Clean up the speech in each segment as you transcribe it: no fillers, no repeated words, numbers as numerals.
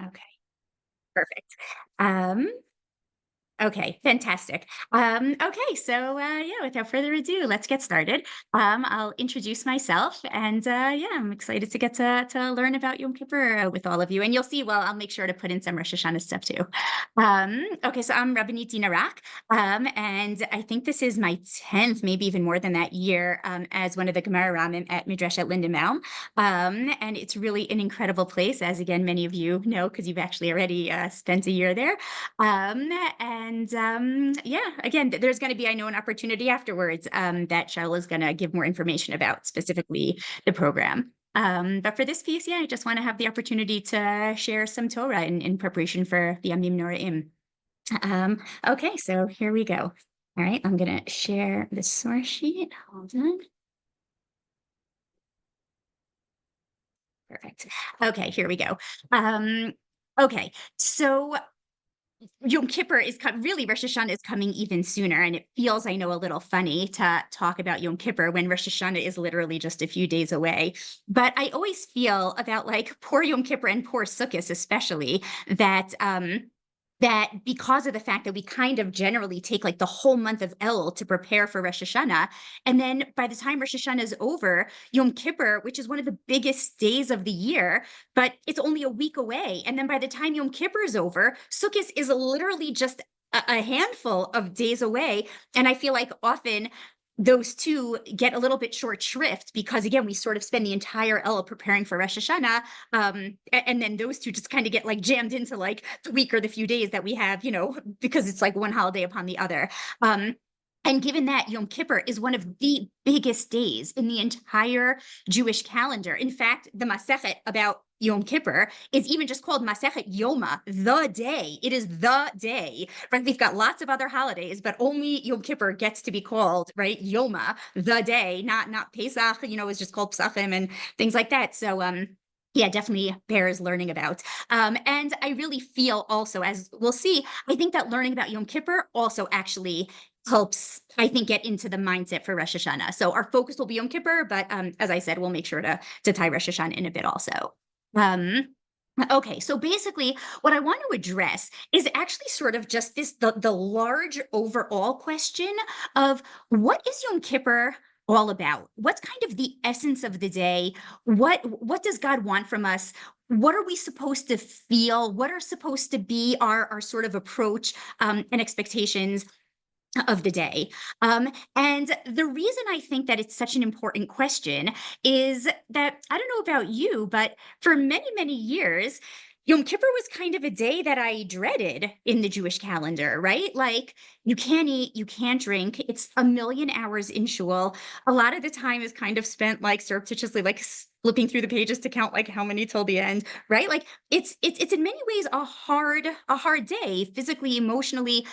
Okay, perfect. Um, Okay, fantastic. Okay, so yeah, without further ado, let's get started. I'll introduce myself, and yeah, I'm excited to get to learn about Yom Kippur with all of you. And you'll see. Well, I'll make sure to put in some Rosh Hashanah stuff too. Okay, so I'm Rabbanit Dena, and I think this is my 10th, maybe even more than that year, as one of the Gemara Ramim at Midrash at Lindenbaum. And it's really an incredible place, as again many of you know, because you've actually already spent a year there. Yeah, again, there's going to be, I know, an opportunity afterwards that Cheryl is going to give more information about specifically the program. But for this piece, yeah, I just want to have the opportunity to share some Torah in preparation for the Yamim Noraim. Okay, so here we go. All right, I'm going to share the source sheet. Hold on. Perfect. Okay, here we go. Okay, so Yom Kippur is really Rosh Hashanah is coming even sooner, and it feels, I know, a little funny to talk about Yom Kippur when Rosh Hashanah is literally just a few days away. But I always feel about like poor Yom Kippur and poor Sukkot, especially that because of the fact that we kind of generally take like the whole month of El to prepare for Rosh Hashanah, and then by the time Rosh Hashanah is over, Yom Kippur, which is one of the biggest days of the year, but it's only a week away. And then by the time Yom Kippur is over, Sukkot is literally just a handful of days away. And I feel like often those two get a little bit short shrift because again, we sort of spend the entire El preparing for Rosh Hashanah. And then those two just kind of get like jammed into like the week or the few days that we have, because it's like one holiday upon the other. And given that Yom Kippur is one of the biggest days in the entire Jewish calendar. In fact, the Masechet about Yom Kippur is even just called Masechet Yoma, the day. It is the day. Right? We've got lots of other holidays, but only Yom Kippur gets to be called, right? Yoma, the day, not Pesach, is just called Pesachim and things like that. So yeah, definitely bears learning about. And I really feel also, as we'll see, I think that learning about Yom Kippur also actually helps, I think, get into the mindset for Rosh Hashanah. So our focus will be Yom Kippur, but as I said, we'll make sure to tie Rosh Hashanah in a bit also. Um, okay, so basically, what I want to address is actually sort of just the large overall question of what is Yom Kippur all about? What's kind of the essence of the day? What does God want from us? What are we supposed to feel? What are supposed to be our sort of approach and expectations of the day. And the reason I think that it's such an important question is that I don't know about you, but for many, many years, Yom Kippur was kind of a day that I dreaded in the Jewish calendar, right? Like you can't eat, you can't drink. It's a million hours in shul. A lot of the time is kind of spent like surreptitiously, like flipping through the pages to count like how many till the end, right? Like it's in many ways a hard day, physically, emotionally.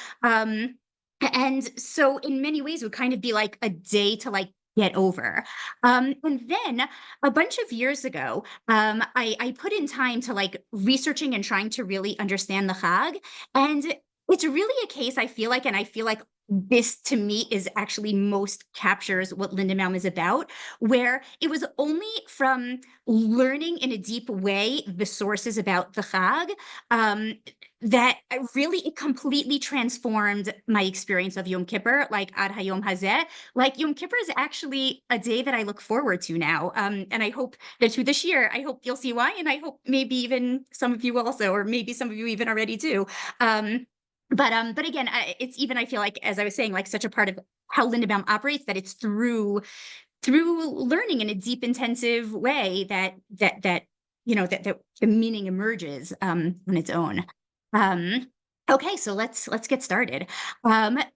And so in many ways, it would kind of be like a day to like get over. And then a bunch of years ago, I put in time to like researching and trying to really understand the Chag. And it's really a case I feel like, and I feel like this to me is actually most captures what Lindenbaum is about, where it was only from learning in a deep way the sources about the Chag um, that really it completely transformed my experience of Yom Kippur, like Ad Hayom Hazeh. Like Yom Kippur is actually a day that I look forward to now. And I hope that through this year, I hope you'll see why. And I hope maybe even some of you also, or maybe some of you even already do. But again, it's even, I feel like, as I was saying, like such a part of how Lindenbaum operates, that it's through learning in a deep, intensive way that the meaning emerges on its own. Um, okay, so let's get started.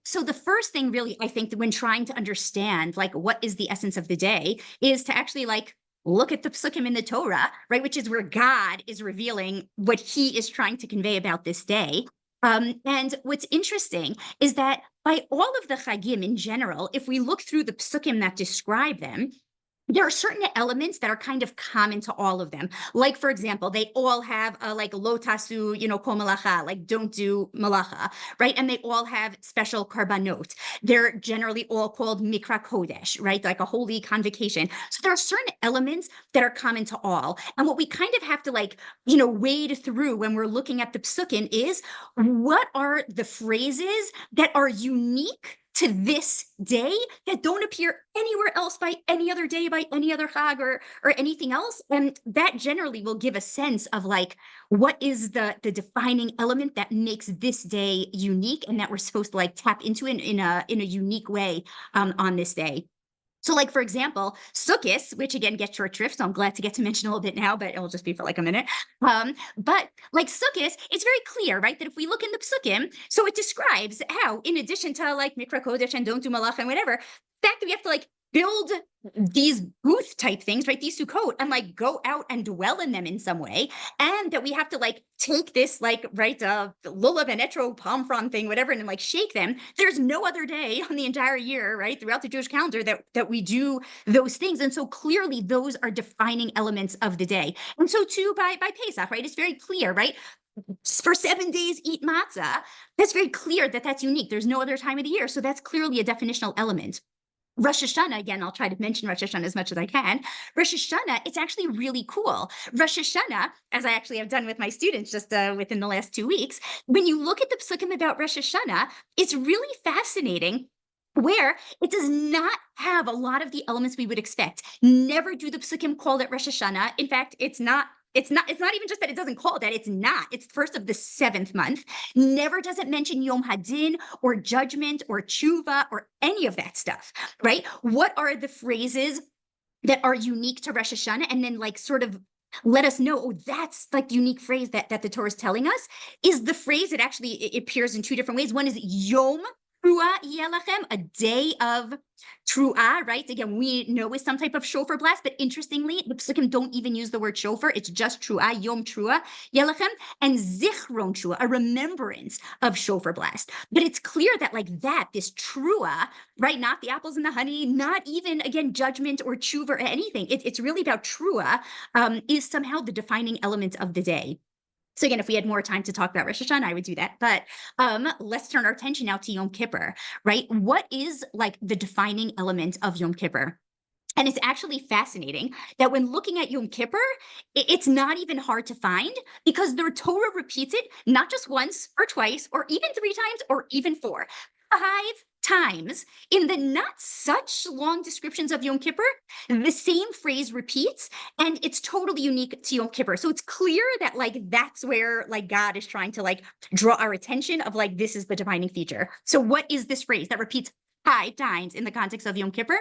So the first thing really, I think that when trying to understand like what is the essence of the day is to actually like look at the psukim in the Torah, right, which is where God is revealing what he is trying to convey about this day. And what's interesting is that by all of the chagim in general, if we look through the psukim that describe them, there are certain elements that are kind of common to all of them. Like, for example, they all have like lo tasu, kol malacha, like don't do malacha, right? And they all have special karbanot. They're generally all called mikra kodesh, right? Like a holy convocation. So there are certain elements that are common to all. And what we kind of have to wade through when we're looking at the psukim is what are the phrases that are unique to this day that don't appear anywhere else by any other day, by any other chag or anything else. And that generally will give a sense of like, what is the defining element that makes this day unique and that we're supposed to like tap into it in a unique way on this day. So, like, for example, Sukkot, which again gets short shrift, so I'm glad to get to mention a little bit now, but it'll just be for like a minute. But like Sukkot, it's very clear, right, that if we look in the Psukim, so it describes how, in addition to like Mikra Kodesh and don't do Malach and whatever, the fact that we have to like build these booth type things, right, these Sukkot, and like go out and dwell in them in some way, and that we have to like take this like lulav and etro palm frond thing, whatever, and like shake them. There's no other day on the entire year, right, throughout the Jewish calendar that we do those things, and so clearly those are defining elements of the day. And so too by Pesach, right, it's very clear, right. For 7 days, eat matzah. That's very clear that that's unique. There's no other time of the year, so that's clearly a definitional element. Rosh Hashanah, again, I'll try to mention Rosh Hashanah as much as I can. Rosh Hashanah, it's actually really cool. Rosh Hashanah, as I actually have done with my students just within the last 2 weeks, when you look at the psukim about Rosh Hashanah, it's really fascinating where it does not have a lot of the elements we would expect. Never do the psukim call it Rosh Hashanah. In fact, it's not even just that it doesn't call it that. It's not. It's first of the 7th month. Never does it mention Yom Hadin or judgment or tshuva or any of that stuff, right? What are the phrases that are unique to Rosh Hashanah? And then like sort of let us know, oh, that's like the unique phrase that the Torah is telling us, is the phrase that actually it appears in 2 different ways. One is Yom Trua Yelachem, a day of Trua, right? Again, we know is some type of shofar blast, but interestingly, the psukim don't even use the word shofar. It's just Trua, Yom Trua Yelachem, and Zichron Trua, a remembrance of shofar blast. But it's clear that like that, this Trua, right? Not the apples and the honey, not even, again, judgment or tshuva or anything. It's really about Trua is somehow the defining element of the day. So again, if we had more time to talk about Rosh Hashanah, I would do that. But let's turn our attention now to Yom Kippur, right? What is like the defining element of Yom Kippur? And it's actually fascinating that when looking at Yom Kippur, it's not even hard to find because the Torah repeats it not just once or twice or even 3 times or even 4. 5 times in the not such long descriptions of Yom Kippur, the same phrase repeats, and it's totally unique to Yom Kippur. So it's clear that like that's where like God is trying to like draw our attention of like this is the defining feature. So what is this phrase that repeats 5 times in the context of Yom Kippur?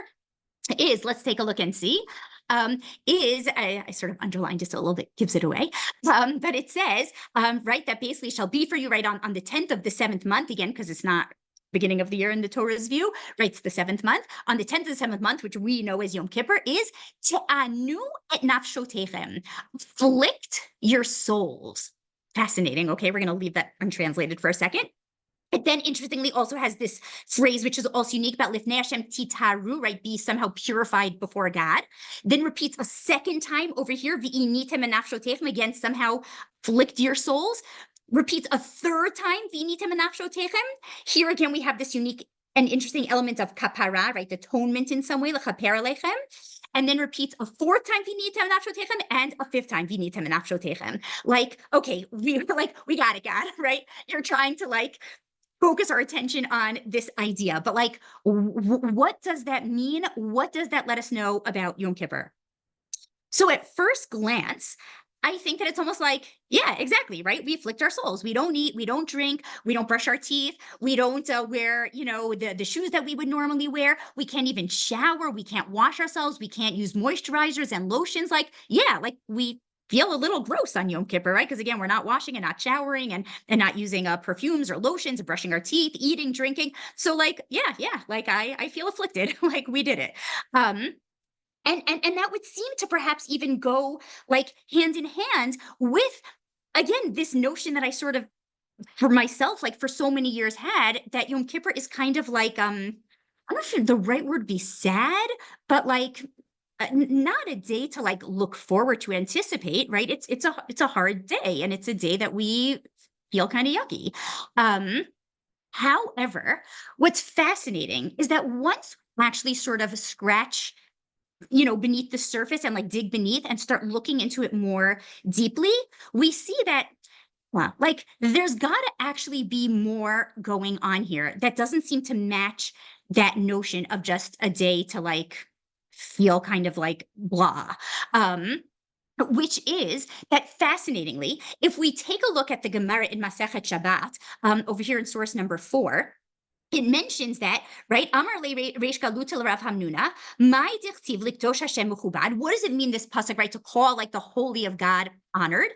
Is, let's take a look and see, I sort of underlined just a little bit, gives it away, but it says, right, that basically shall be for you, right, on the 10th of the 7th month, again, because it's not beginning of the year in the Torah's view, right, it's the 7th month, on the 10th of the 7th month, which we know as Yom Kippur, is te'anu et nafshotechem, afflict your souls. Fascinating, okay, we're going to leave that untranslated for a second. It then interestingly also has this phrase, which is also unique about Lifnei Hashem titaru, right? Be somehow purified before God. Then repeats a second time over here, v'initem and nafshotechem, again, somehow afflict your souls. Repeats a 3rd time, v'initem and nafshotechem. Here again, we have this unique and interesting element of kapara, right? Atonement in some way, l'chaper alechem. And then repeats a 4th time, v'initem nafshotechem, and a 5th time, v'initem nafshotechem. Like, okay, we got it, God, right? You're trying to like focus our attention on this idea. But like, what does that mean? What does that let us know about Yom Kippur? So at first glance, I think that it's almost like, yeah, exactly, right? We afflict our souls. We don't eat, we don't drink, we don't brush our teeth, we don't wear, the shoes that we would normally wear. We can't even shower, we can't wash ourselves, we can't use moisturizers and lotions. Like, yeah, like we feel a little gross on Yom Kippur, right? Because again, we're not washing and not showering and not using perfumes or lotions, brushing our teeth, eating, drinking. So like, yeah, like I feel afflicted, like we did it. And that would seem to perhaps even go like hand in hand with, again, this notion that I sort of, for myself, like for so many years had, that Yom Kippur is kind of like, I'm not sure the right word would be sad, but like not a day to like look forward to anticipate, right? It's a hard day, and it's a day that we feel kind of yucky. Um, However, what's fascinating is that once we actually sort of scratch, beneath the surface and like dig beneath and start looking into it more deeply, we see that, well, like there's got to actually be more going on here that doesn't seem to match that notion of just a day to like feel kind of like blah. Um, which is that fascinatingly, if we take a look at the Gemara in Masechet Shabbat, over here in source number 4, it mentions that, right? Amar le Reish Galuta Rav Hamnuna, my dichtiv likdosh Hashem mechubad. What does it mean, this pasuk, right? To call like the holy of God honored.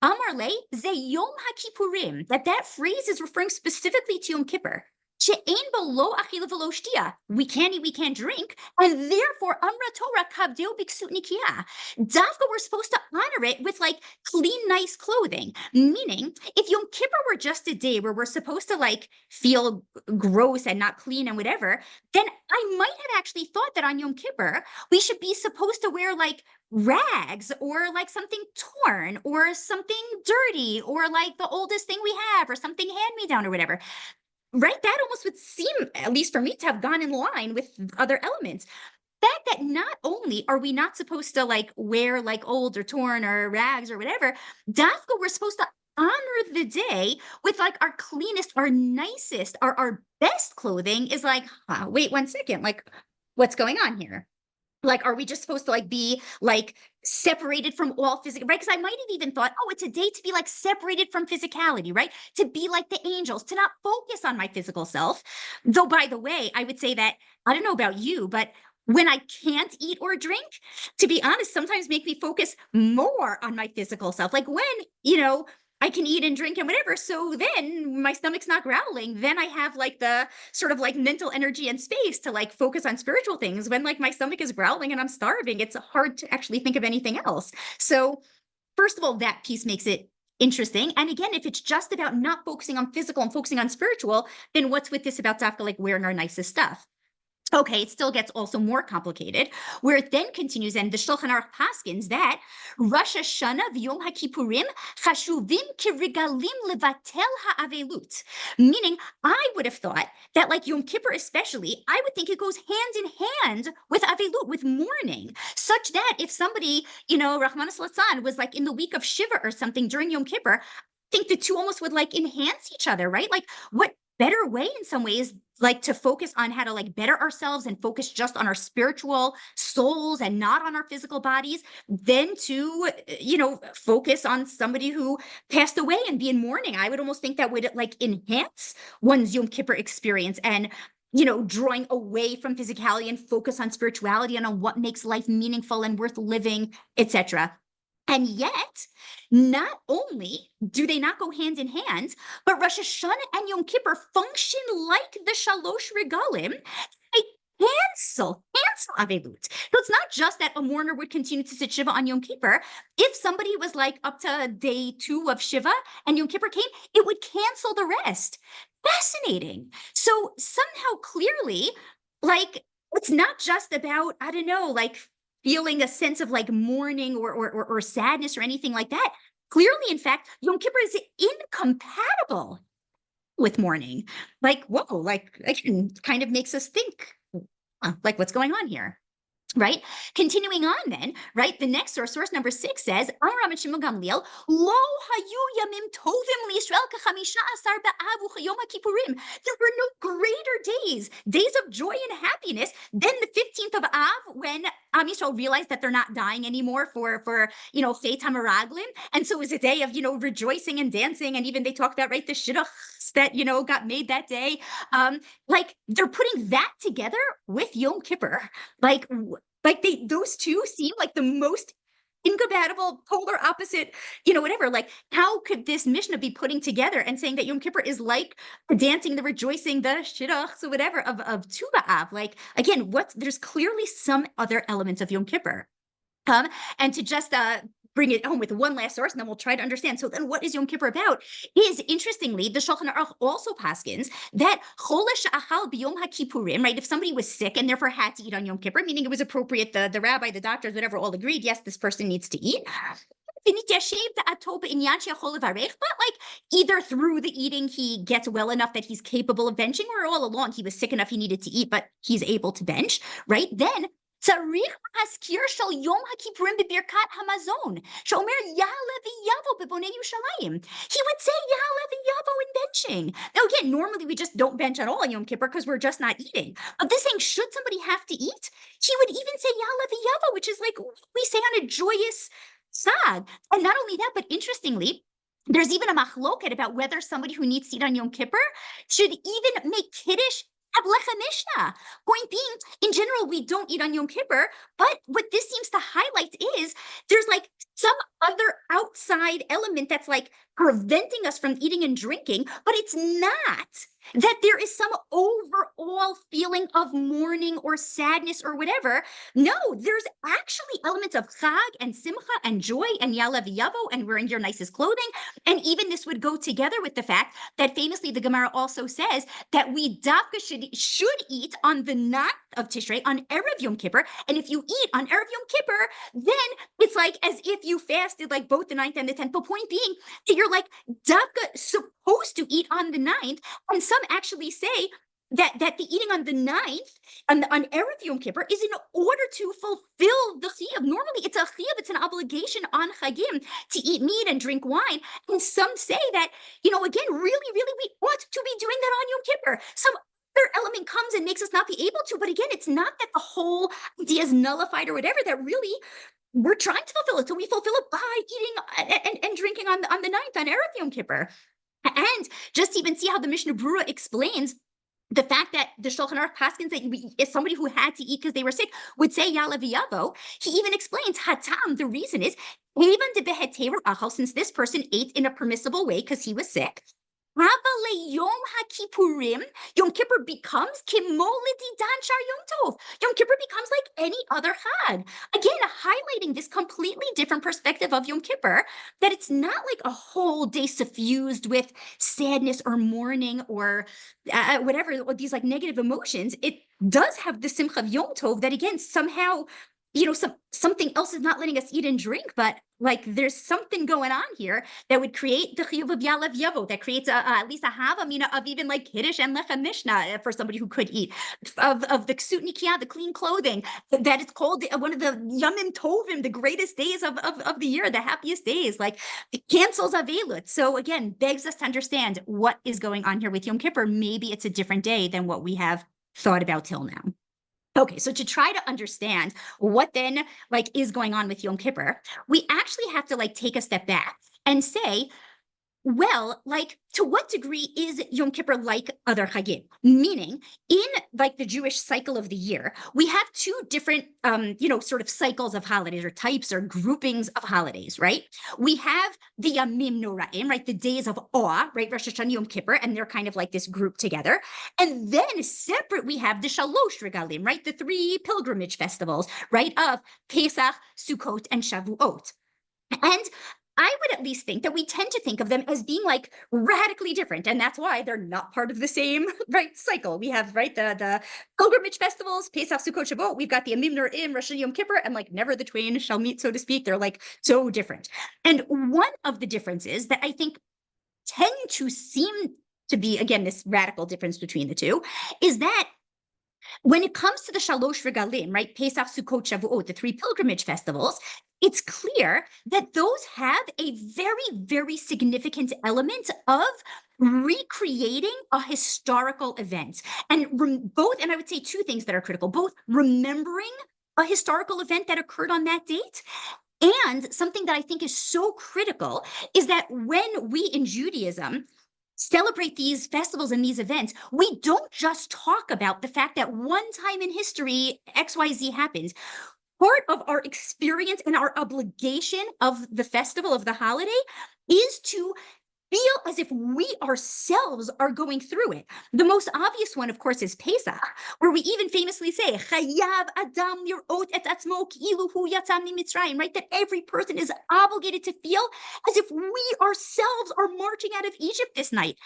Amar le ze Yom HaKippurim. That phrase is referring specifically to Yom Kippur. She'ein bo lo achila v'lo shtia. We can't eat, we can't drink, and therefore Amra Torah kavdeu biksut nikia. Dafka, we're supposed to honor it with like clean, nice clothing. Meaning, if Yom Kippur were just a day where we're supposed to like feel gross and not clean and whatever, then I might have actually thought that on Yom Kippur we should be supposed to wear like rags or like something torn or something dirty or like the oldest thing we have or something hand me down or whatever. Right? That almost would seem, at least for me, to have gone in line with other elements. Fact that not only are we not supposed to like wear like old or torn or rags or whatever, Dafka, we're supposed to honor the day with like our cleanest, our nicest, our best clothing is like, wait 1 second, like what's going on here? Like, are we just supposed to like be like separated from all physical, right? Because I might have even thought, oh, it's a day to be like separated from physicality, right? To be like the angels, to not focus on my physical self. Though, by the way, I would say that, I don't know about you, but when I can't eat or drink, to be honest, sometimes make me focus more on my physical self. Like when, I can eat and drink and whatever. So then my stomach's not growling. Then I have like the sort of like mental energy and space to like focus on spiritual things. When like my stomach is growling and I'm starving, it's hard to actually think of anything else. So first of all, that piece makes it interesting. And again, if it's just about not focusing on physical and focusing on spiritual, then what's with this about Dafka like wearing our nicest stuff? Okay, it still gets also more complicated, where it then continues, and the Shulchan Aruch paskins that Rosh Hashanah v'Yom HaKippurim chashuvim kirigalim levatel ha'avelut. Meaning, I would have thought that like Yom Kippur especially, I would think it goes hand in hand with avelut, with mourning, such that if somebody, Rahmanas Litzlan, was like in the week of Shiva or something during Yom Kippur, I think the two almost would like enhance each other, right? Like what better way in some ways like to focus on how to like better ourselves and focus just on our spiritual souls and not on our physical bodies than to focus on somebody who passed away and be in mourning. I would almost think that would like enhance one's Yom Kippur experience and drawing away from physicality and focus on spirituality and on what makes life meaningful and worth living, etc. And yet, not only do they not go hand in hand, but Rosh Hashanah and Yom Kippur function like the Shalosh Regalim. They cancel Avelut. So it's not just that a mourner would continue to sit Shiva on Yom Kippur. If somebody was like up to day 2 of Shiva and Yom Kippur came, it would cancel the rest. Fascinating. So somehow clearly, like, it's not just about, I don't know, like feeling a sense of like mourning or sadness or anything like that. Clearly, in fact, Yom Kippur is incompatible with mourning. Like, whoa, like again, kind of makes us think, like what's going on here? Right? Continuing on then, right? The next source number 6 says, Amram and Shimon Gamliel, Lo hayu yamim tovim liYisrael kachamisha asar ba'av uchayom HaKippurim. There were no greater days of joy and happiness than the 15th of Av, when Am Yisrael realized that they're not dying anymore for Feit HaMeraglim. And so it was a day of, rejoicing and dancing. And even they talked about, right, the shidduchs that, got made that day. Like they're putting that together with Yom Kippur. Like those two seem like the most incompatible, polar opposite, whatever. Like, how could this Mishnah be putting together and saying that Yom Kippur is like the dancing, the rejoicing, the shidduchs, or whatever of Tu B'Av? Like, again, there's clearly some other elements of Yom Kippur. And to just bring it home with one last source, and then we'll try to understand. So then what is Yom Kippur about? Is, interestingly, the Shulchan Aruch also paskins that chol she'achal b'yom HaKippurim, right? If somebody was sick and therefore had to eat on Yom Kippur, meaning it was appropriate, the rabbi, the doctors, whatever, all agreed, yes, this person needs to eat. But like either through the eating he gets well enough that he's capable of benching, or all along he was sick enough he needed to eat, but he's able to bench, right? Then צריך להזכיר של יום הכיפורים בברכת המזון, שאומר יעלה ויבוא בבוני ירושלים. He would say יעלה ויבוא in benching. Now again, normally we just don't bench at all on Yom Kippur because we're just not eating. But this saying, should somebody have to eat? He would even say ya'ala v'yavo, which is like we say on a joyous sag. And not only that, but interestingly, there's even a machloket about whether somebody who needs to eat on Yom Kippur should even make kiddush Ablecha Mishnah. Point being, in general, we don't eat on Yom Kippur, but what this seems to highlight is there's like some other outside element that's like preventing us from eating and drinking, but it's not that there is some overall feeling of mourning or sadness or whatever. No, there's actually elements of chag and simcha and joy and yala v'yavo and wearing your nicest clothing. And even this would go together with the fact that famously the Gemara also says that we dafka should eat on the 9th of Tishrei, on Erev Yom Kippur. And if you eat on Erev Yom Kippur, then it's like as if you fasted like both the 9th and the 10th. But point being that you're like dafka supposed to eat on the 9th. And some actually say that the eating on the 9th on Erev Yom Kippur is in order to fulfill the chiyuv. Normally it's a chiyuv, it's an obligation on chagim to eat meat and drink wine. And some say that, again, really, really, we ought to be doing that on Yom Kippur. Some other element comes and makes us not be able to. But again, it's not that the whole idea is nullified or whatever, that really we're trying to fulfill it. So we fulfill it by eating and drinking on the 9th on Erev Yom Kippur. And just even see how the Mishnah Brura explains the fact that the Shulchan Aruch paskins that somebody who had to eat because they were sick would say yala v'yavo. He even explains hatam. The reason is even de beheteru achal, since this person ate in a permissible way because he was sick. Yom HaKippurim, Yom Kippur becomes kimolidi dan shar Yom Tov. Yom Kippur becomes like any other Chag. Again, highlighting this completely different perspective of Yom Kippur, that it's not like a whole day suffused with sadness or mourning or whatever, or these like negative emotions. It does have the simcha of Yom Tov that again, somehow, something else is not letting us eat and drink, but like there's something going on here that would create the chiyuv of yalav yavo, that creates at least a havamina of even like kiddush and lechem mishnah for somebody who could eat, of the ksut nikia, the clean clothing, that it's called one of the Yamim tovim, the greatest days of the year, the happiest days, like it cancels avelut. So again, begs us to understand what is going on here with Yom Kippur. Maybe it's a different day than what we have thought about till now. Okay, so to try to understand what then like is going on with Yom Kippur, we actually have to like take a step back and say, well, like to what degree is Yom Kippur like other Chagim? Meaning, in like the Jewish cycle of the year, we have two different, sort of cycles of holidays or types or groupings of holidays, right? We have the Yamim Noraim, right? The days of awe, right? Rosh Hashanah, Yom Kippur, and they're kind of like this group together. And then separate, we have the Shalosh Regalim, right? The 3 pilgrimage festivals, right? Of Pesach, Sukkot, and Shavuot. And I would at least think that we tend to think of them as being like radically different. And that's why they're not part of the same, right, cycle. We have, right, the pilgrimage festivals, Pesach, Sukkot, Shavuot. We've got the Yamim Noraim, Rosh Hashanah, Yom Kippur, and like never the twain shall meet, so to speak. They're like so different. And one of the differences that I think tend to seem to be, again, this radical difference between the two is that when it comes to the Shalosh Regalim, right, Pesach, Sukkot, Shavuot, the 3 pilgrimage festivals, it's clear that those have a very, very significant element of recreating a historical event. And both, and I would say 2 things that are critical, both remembering a historical event that occurred on that date, and something that I think is so critical is that when we in Judaism celebrate these festivals and these events, we don't just talk about the fact that one time in history, XYZ happens. Part of our experience and our obligation of the festival, of the holiday, is to feel as if we ourselves are going through it. The most obvious one, of course, is Pesach, where we even famously say, Chayav Adam lirot et atzmo ki'ilu hu yatsa miMitzrayim, right? That every person is obligated to feel as if we ourselves are marching out of Egypt this night.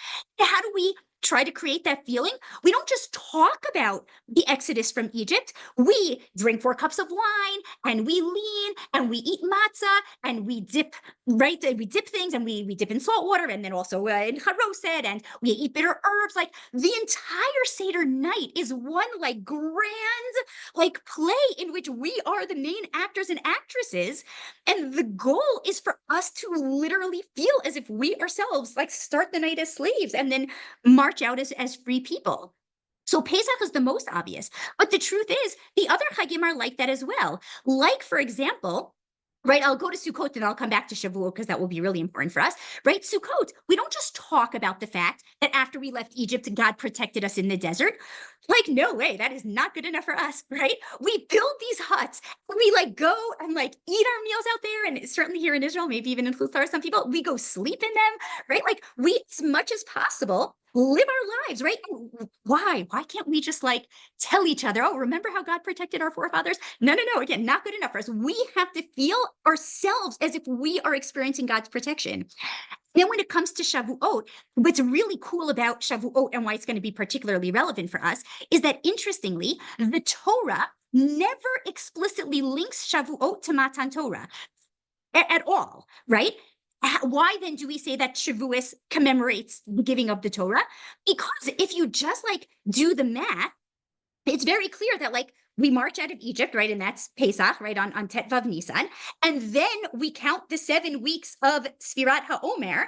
How do we try to create that feeling? We don't just talk about the exodus from Egypt. We drink 4 cups of wine and we lean and we eat matzah and we dip, right? We dip things and we dip in salt water and then also in charoset and we eat bitter herbs. Like the entire Seder night is one like grand like play in which we are the main actors and actresses. And the goal is for us to literally feel as if we ourselves like start the night as slaves and then march out as free people. So Pesach is the most obvious, but the truth is the other Chagim are like that as well. Like, for example, right, I'll go to Sukkot and I'll come back to Shavuot because that will be really important for us, right? Sukkot, we don't just talk about the fact that after we left Egypt, God protected us in the desert. Like, no way, that is not good enough for us, right? We build these huts, we like go and like eat our meals out there, and certainly here in Israel, maybe even in Chutzlar, some people, we go sleep in them, right? Like we, as much as possible, live our lives, right? And why? Why can't we just like tell each other, oh, remember how God protected our forefathers? No, again, not good enough for us. We have to feel ourselves as if we are experiencing God's protection. Then when it comes to Shavuot, what's really cool about Shavuot and why it's going to be particularly relevant for us is that, interestingly, the Torah never explicitly links Shavuot to Matan Torah at all, right? Why then do we say that Shavuos commemorates the giving of the Torah? Because if you just like do the math, it's very clear that like we march out of Egypt, right? And that's Pesach, right? On Tet Vav Nisan. And then we count the 7 weeks of Sfirat HaOmer.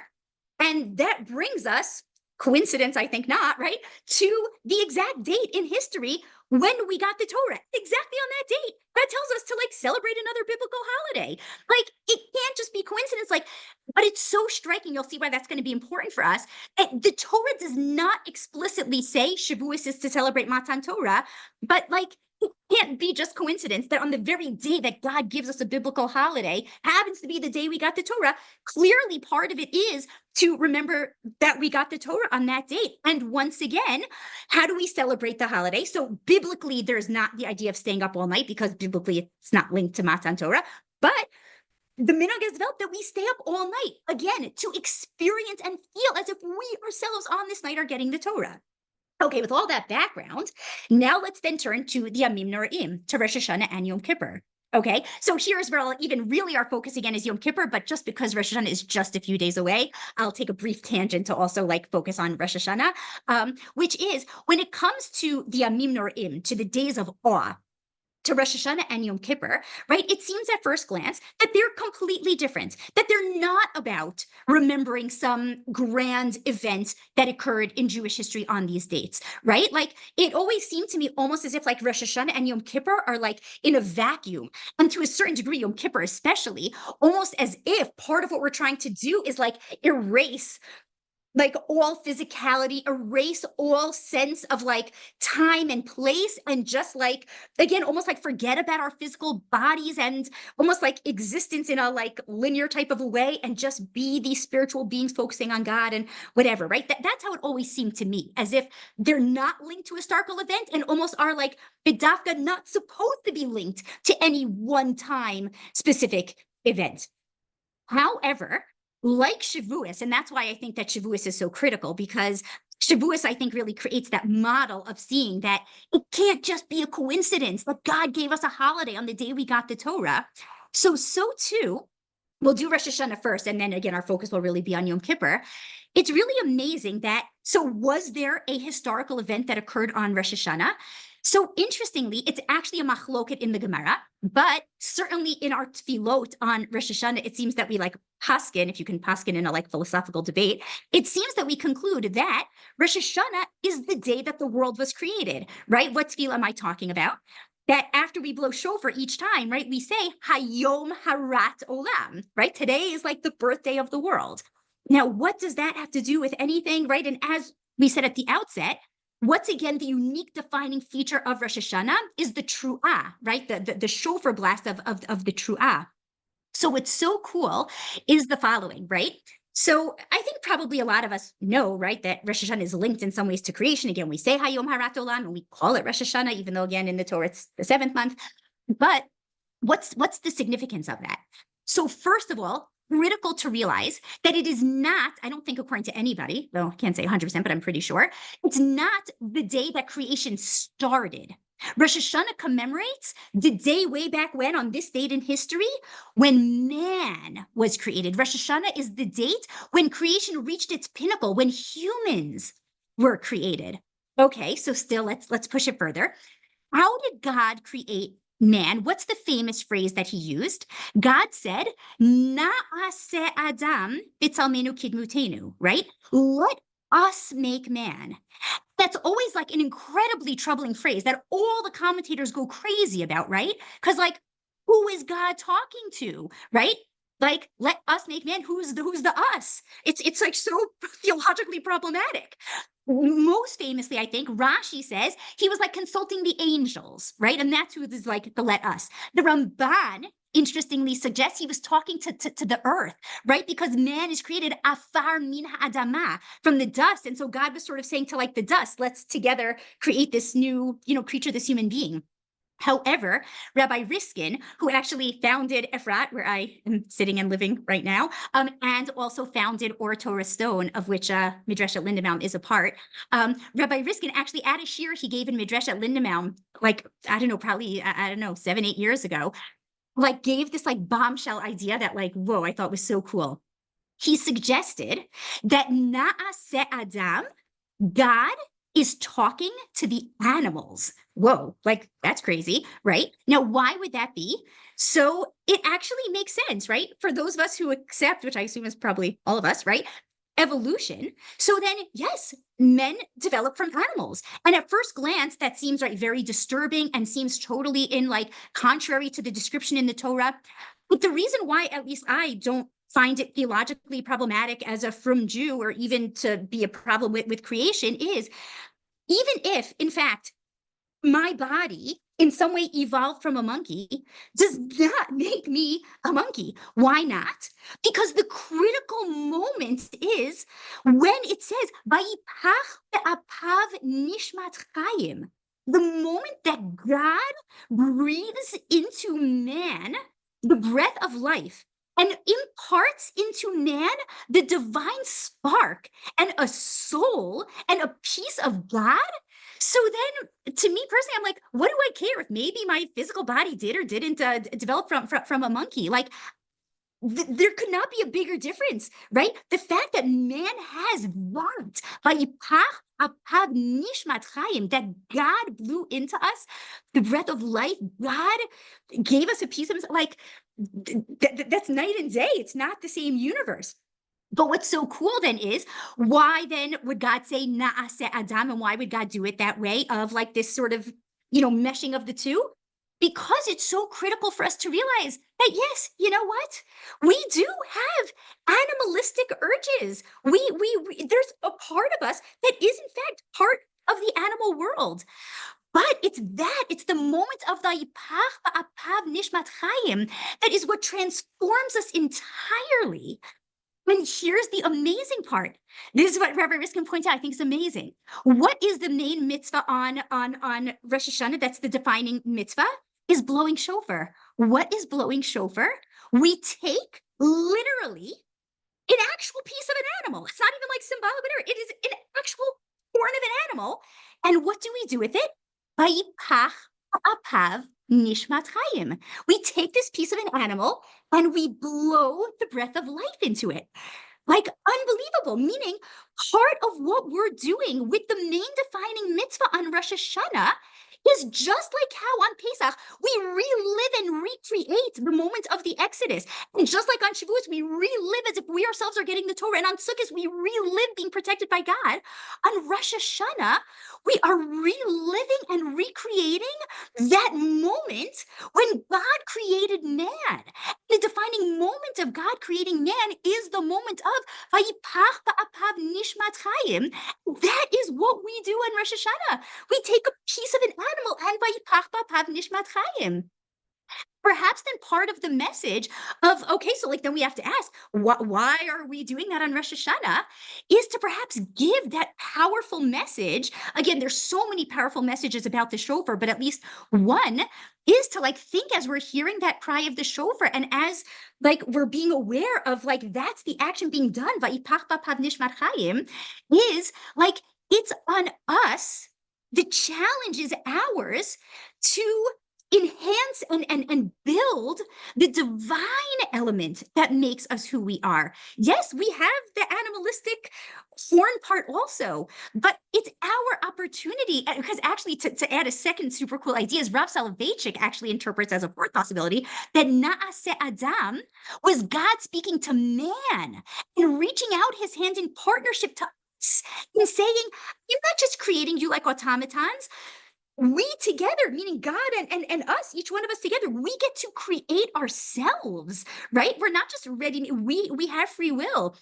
And that brings us, coincidence, I think not, right? To the exact date in history when we got the Torah, exactly on that date. That tells us to like celebrate another biblical holiday. Like it can't just be coincidence, like, but it's so striking. You'll see why that's going to be important for us. The Torah does not explicitly say Shavuos is to celebrate Matan Torah, but like it can't be just coincidence that on the very day that God gives us a biblical holiday happens to be the day we got the Torah. Clearly, part of it is to remember that we got the Torah on that date. And once again, how do we celebrate the holiday? So biblically, there's not the idea of staying up all night because biblically it's not linked to Matan Torah, but the minhag has developed that we stay up all night, again, to experience and feel as if we ourselves on this night are getting the Torah. Okay, with all that background, now let's then turn to the Yamim Noraim, to Rosh Hashanah and Yom Kippur. Okay, so here's where I'll even really our focus again is Yom Kippur, but just because Rosh Hashanah is just a few days away, I'll take a brief tangent to also like focus on Rosh Hashanah, which is when it comes to the Yamim Noraim, to the days of awe, to Rosh Hashanah and Yom Kippur, right? It seems at first glance that they're completely different, that they're not about remembering some grand event that occurred in Jewish history on these dates, right? Like it always seemed to me almost as if like Rosh Hashanah and Yom Kippur are like in a vacuum. And to a certain degree, Yom Kippur especially, almost as if part of what we're trying to do is like erase like all physicality, erase all sense of like time and place, and just like, again, almost like forget about our physical bodies and almost like existence in a like linear type of a way and just be these spiritual beings focusing on God and whatever, right? That's how it always seemed to me, as if they're not linked to a historical event and almost are like bidafka not supposed to be linked to any one time specific event. However, like Shavuos, and that's why I think that Shavuos is so critical, because Shavuos, I think, really creates that model of seeing that it can't just be a coincidence that God gave us a holiday on the day we got the Torah. So too, we'll do Rosh Hashanah first, and then again, our focus will really be on Yom Kippur. It's really amazing that, so was there a historical event that occurred on Rosh Hashanah? So interestingly, it's actually a machloket in the Gemara, but certainly in our tefillot on Rosh Hashanah, it seems that we like paskin, if you can paskin in a like philosophical debate, it seems that we conclude that Rosh Hashanah is the day that the world was created, right? What tefillah am I talking about? That after we blow shofar each time, right, we say Hayom Harat Olam, right? Today is like the birthday of the world. Now, what does that have to do with anything, right? And as we said at the outset, what's again the unique defining feature of Rosh Hashanah is the tru'ah, right? The shofar blast of the tru'ah. So what's so cool is the following, right? So I think think probably a lot of us know, right, that Rosh Hashanah is linked in some ways to creation. Again, we say Hayom Harat Olam, and we call it Rosh Hashanah, even though again in the Torah it's the seventh month. But what's the significance of that? So first of all, critical to realize that it is not, I don't think according to anybody, though I can't say 100%, but I'm pretty sure, it's not the day that creation started. Rosh Hashanah commemorates the day way back when, on this date in history, when man was created. Rosh Hashanah is the date when creation reached its pinnacle, when humans were created. Okay, so still let's push it further. How did God create man? What's the famous phrase that he used? God said, Na'aseh Adam b'tzalmenu kidmutenu, right? Let us make man. That's always like an incredibly troubling phrase that all the commentators go crazy about, right? Because like, who is God talking to, right? Like, let us make man. Who's the us? It's like so theologically problematic. Most famously, I think Rashi says he was like consulting the angels, right? And that's who is like the let us. The Ramban interestingly suggests he was talking to the earth, right? Because man is created afar min ha'adama, from the dust. And so God was sort of saying to like the dust, let's together create this new, creature, this human being. However, Rabbi Riskin, who actually founded Efrat, where I am sitting and living right now, and also founded Or Torah Stone, of which Midrash at Lindenbaum is a part, Rabbi Riskin actually at a shir he gave in Midrash at Lindenbaum, like, I don't know, probably, 7-8 years ago, like gave this like bombshell idea that like, whoa, I thought was so cool. He suggested that Na'aseh Adam, God is talking to the animals. Whoa, like that's crazy, right? Now, why would that be? So it actually makes sense, right? For those of us who accept, which I assume is probably all of us, right? Evolution. So then, yes, men develop from animals. And at first glance, that seems right, very disturbing and seems totally in like contrary to the description in the Torah. But the reason why, at least I don't find it theologically problematic as a frum Jew, or even to be a problem with creation, is even if, in fact, my body in some way evolved from a monkey, does not make me a monkey. Why not? Because the critical moment is when it says, Vayipach be'apav nishmat chayim. The moment that God breathes into man the breath of life and imparts into man the divine spark and a soul and a piece of God. So then, to me personally, I'm like, what do I care if maybe my physical body did or didn't develop from a monkey? Like, there could not be a bigger difference, right? The fact that man has that, that God blew into us the breath of life, God gave us a piece of himself, like, that's night and day. It's not the same universe. But what's so cool then is, why then would God say Na'aseh Adam, and why would God do it that way, of like this sort of, meshing of the two? Because it's so critical for us to realize that, yes, you know what? We do have animalistic urges. We there's a part of us that is in fact part of the animal world. But it's the moment of the Yipach Ba'apav Nishmat Chayim that is what transforms us entirely. And here's the amazing part. This is what Rabbi Riskin points out. I think is amazing. What is the main mitzvah on Rosh Hashanah? That's the defining mitzvah, is blowing shofar. What is blowing shofar? We take literally an actual piece of an animal. It's not even like symbolic, whatever. It is an actual horn of an animal. And what do we do with it? Vayipach apav nishmat chayim. We take this piece of an animal and we blow the breath of life into it. Like, unbelievable, meaning part of what we're doing with the main defining mitzvah on Rosh Hashanah is just like how on Pesach we relive and recreate the moment of the Exodus. And just like on Shavuos, we relive as if we ourselves are getting the Torah. And on Sukkot, we relive being protected by God. On Rosh Hashanah, we are reliving and recreating that moment when God created man. The defining moment of God creating man is the moment of Vayipach ba'apav nishmat chayim. That is what we do on Rosh Hashanah. We take a piece of an animal and Vayipach ba'apav nishmat chayim. Perhaps then part of the message of, okay, so like then we have to ask, why are we doing that on Rosh Hashanah? Is to perhaps give that powerful message. Again, there's so many powerful messages about the shofar, but at least one is to like think as we're hearing that cry of the shofar and as like we're being aware of like that's the action being done, Vayipach b'pav nishmat chayim, is like it's on us. The challenge is ours to enhance and build the divine element that makes us who we are. Yes, we have the animalistic horn part also, but it's our opportunity. Because actually, to add a second super cool idea, is Rav Soloveitchik actually interprets as a fourth possibility that Naaseh Adam was God speaking to man and reaching out his hand in partnership to us and saying, "You're not just creating you like automatons. We together, meaning God and us, each one of us together, we get to create ourselves, right? We're not just ready, we have free will.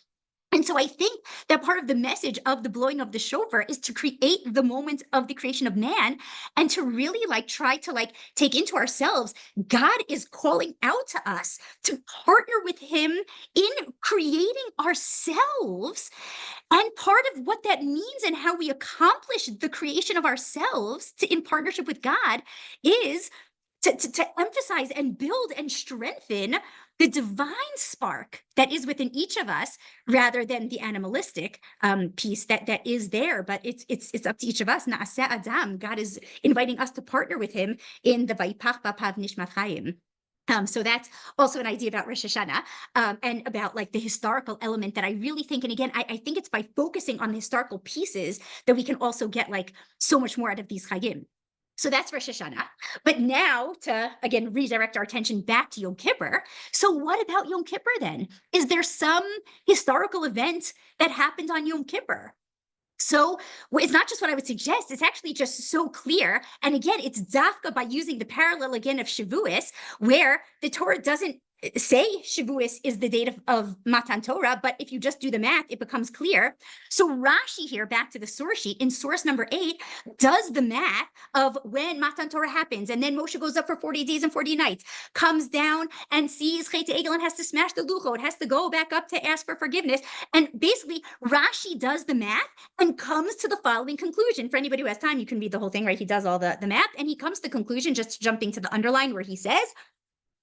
And so I think that part of the message of the blowing of the shofar is to create the moment of the creation of man and to really like try to like take into ourselves. God is calling out to us to partner with him in creating ourselves. And part of what that means and how we accomplish the creation of ourselves in partnership with God is to emphasize and build and strengthen the divine spark that is within each of us rather than the animalistic piece that is there. But it's up to each of us. Naaseh Adam, God is inviting us to partner with him in the Vayipach b'pav nishmat chayim. So that's also an idea about Rosh Hashanah and about like the historical element that I really think, and again, I think it's by focusing on the historical pieces that we can also get like so much more out of these chayim. So that's Rosh Hashanah. But now to, again, redirect our attention back to Yom Kippur. So what about Yom Kippur then? Is there some historical event that happened on Yom Kippur? So it's not just what I would suggest, it's actually just so clear. And again, it's dafka by using the parallel again of Shavuos, where the Torah doesn't say Shavuos is the date of Matan Torah, but if you just do the math, it becomes clear. So Rashi here, back to the source sheet, in source number 8, does the math of when Matan Torah happens, and then Moshe goes up for 40 days and 40 nights, comes down and sees Chet Egel and has to smash the luchot, has to go back up to ask for forgiveness. And basically, Rashi does the math and comes to the following conclusion. For anybody who has time, you can read the whole thing, right? He does all the math, and he comes to the conclusion, just jumping to the underline where he says,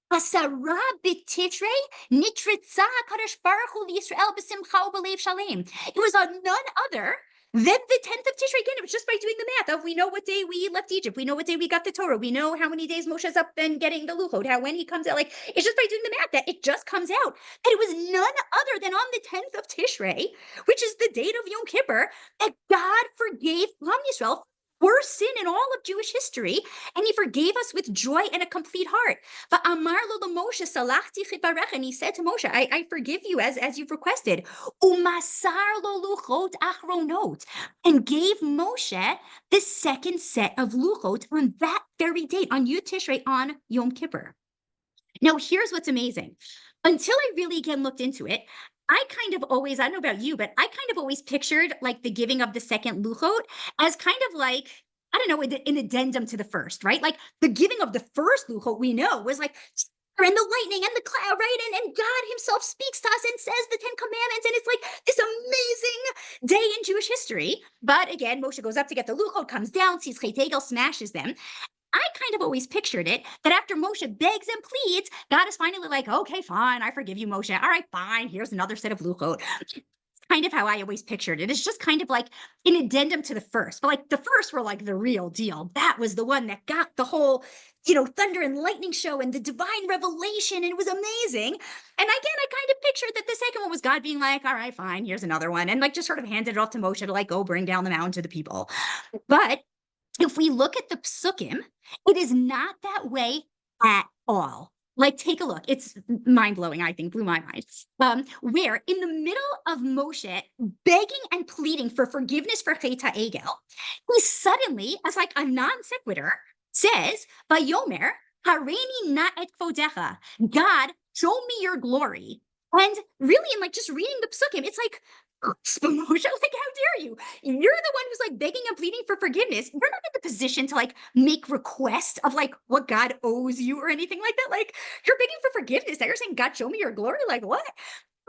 Asara b'Tivrei nitritza HaKadosh Baruch Hu liYisrael b'simcha u'b'leiv shalem. It was on none other than the 10th of Tishrei. Again, it was just by doing the math of we know what day we left Egypt, we know what day we got the Torah, we know how many days Moshe's up and getting the luchot, how when he comes out, like it's just by doing the math that it just comes out that it was none other than on the 10th of Tishrei, which is the date of Yom Kippur, that God forgave Am Yisrael worst sin in all of Jewish history, and he forgave us with joy and a complete heart. But Amar lo Moshe salachti chiparech, and he said to Moshe, I forgive you as you've requested. Umasar lo luchot achronot, and gave Moshe the second set of luchot on that very date, on Yud Tishrei, on Yom Kippur. Now, here's what's amazing. Until I really again looked into it, I kind of always, I don't know about you, but I kind of always pictured like the giving of the second luchot as kind of like, I don't know, an addendum to the first, right? Like the giving of the first luchot we know was like, and the lightning and the cloud, right? And God himself speaks to us and says the 10 commandments. And it's like this amazing day in Jewish history. But again, Moshe goes up to get the luchot, comes down, sees Chet Egel, smashes them. I kind of always pictured it that after Moshe begs and pleads, God is finally like, okay, fine, I forgive you, Moshe. All right, fine, here's another set of luchot. It's kind of how I always pictured it. It's just kind of like an addendum to the first. But like the first were like the real deal. That was the one that got the whole, thunder and lightning show and the divine revelation. And it was amazing. And again, I kind of pictured that the second one was God being like, all right, fine, here's another one. And like just sort of handed it off to Moshe to like go bring down the mountain to the people. But if we look at the psukim, it is not that way at all. Like, take a look. It's mind-blowing, I think, blew my mind. Where in the middle of Moshe begging and pleading for forgiveness for Chet HaEgel, he suddenly, as like a non sequitur, says, Vayomer, Hareini na et kvodecha. God, show me your glory. And really, in like just reading the psukim, it's like, Moshe, like, how dare dare you? You're the one who's like begging and pleading for forgiveness. You're not in the position to like make requests of like what God owes you or anything like that. Like you're begging for forgiveness. Now you're saying, God, show me your glory. Like what?